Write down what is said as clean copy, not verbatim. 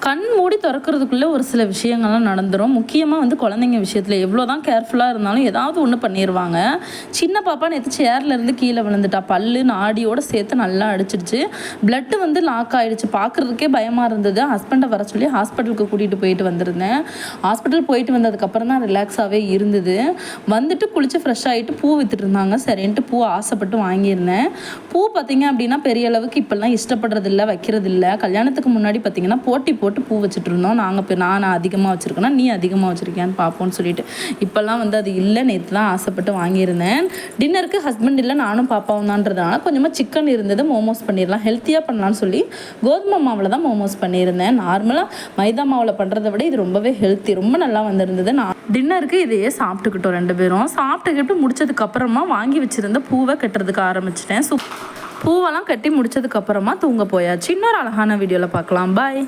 கண் மூடி திறக்கிறதுக்குள்ளே ஒரு சில விஷயங்கள்லாம் நடந்துடும். முக்கியமாக வந்து குழந்தைங்க விஷயத்தில் எவ்வளோ தான் கேர்ஃபுல்லாக இருந்தாலும் ஏதாவது ஒன்று பண்ணிடுவாங்க. சின்ன பாப்பா நேற்று சேர்லேருந்து கீழே விழுந்துட்டா. பல்லு நாடியோடு சேர்த்து நல்லா அடிச்சிடுச்சு. பிளட்டு வந்து லாக் ஆகிடுச்சு. பார்க்குறதுக்கே பயமாக இருந்தது. ஹஸ்பண்டை வர சொல்லி ஹாஸ்பிட்டலுக்கு கூட்டிகிட்டு போயிட்டு வந்திருந்தேன். ஹாஸ்பிட்டல் போயிட்டு வந்ததுக்கப்புறம் தான் ரிலாக்ஸாகவே இருந்தது. வந்துட்டு குளித்து ஃப்ரெஷ் ஆகிட்டு பூ விற்றுட்டு இருந்தாங்க. சரின்ட்டு பூ ஆசைப்பட்டு வாங்கியிருந்தேன். பூ பார்த்திங்க அப்படின்னா பெரிய அளவுக்கு இப்போல்லாம் இஷ்டப்படுறதில்ல, வைக்கிறதில்ல. கல்யாணத்துக்கு முன்னாடி பார்த்திங்கன்னா போட்டு பூ வச்சுட்டு இருந்தோம். நான் அதிகமாக வச்சுருக்கேன்னா நீ அதிகமாக வச்சுருக்கியான்னு பார்ப்போம்னு சொல்லிட்டு. இப்போல்லாம் வந்து அது இல்லை. நேற்று தான் ஆசைப்பட்டு வாங்கியிருந்தேன். டின்னருக்கு ஹஸ்பண்ட் இல்லை, நானும் பாப்பாவும் தான்றதுனால கொஞ்சமாக சிக்கன் இருந்தது. மோமோஸ் பண்ணிடலாம், ஹெல்த்தியாக பண்ணலான்னு சொல்லி கோதுமை மாவில் தான் மோமோஸ் பண்ணியிருந்தேன். நார்மலாக மைதா மாவில் பண்ணுறதை விட இது ரொம்பவே ஹெல்த்தி, ரொம்ப நல்லா வந்திருந்தது. நான் டின்னருக்கு இதையே சாப்பிட்டுக்கிட்டோம் 2 பேரும். சாப்பிட்டுக்கிட்டு முடிச்சதுக்கப்புறமா வாங்கி வச்சுருந்த பூவை கட்டுறதுக்கு ஆரம்பிச்சிட்டேன். பூவெல்லாம் கட்டி முடிச்சதுக்கப்புறமா தூங்க போயாச்சு. இன்னொரு அழகான வீடியோவில் பார்க்கலாம். பாய்.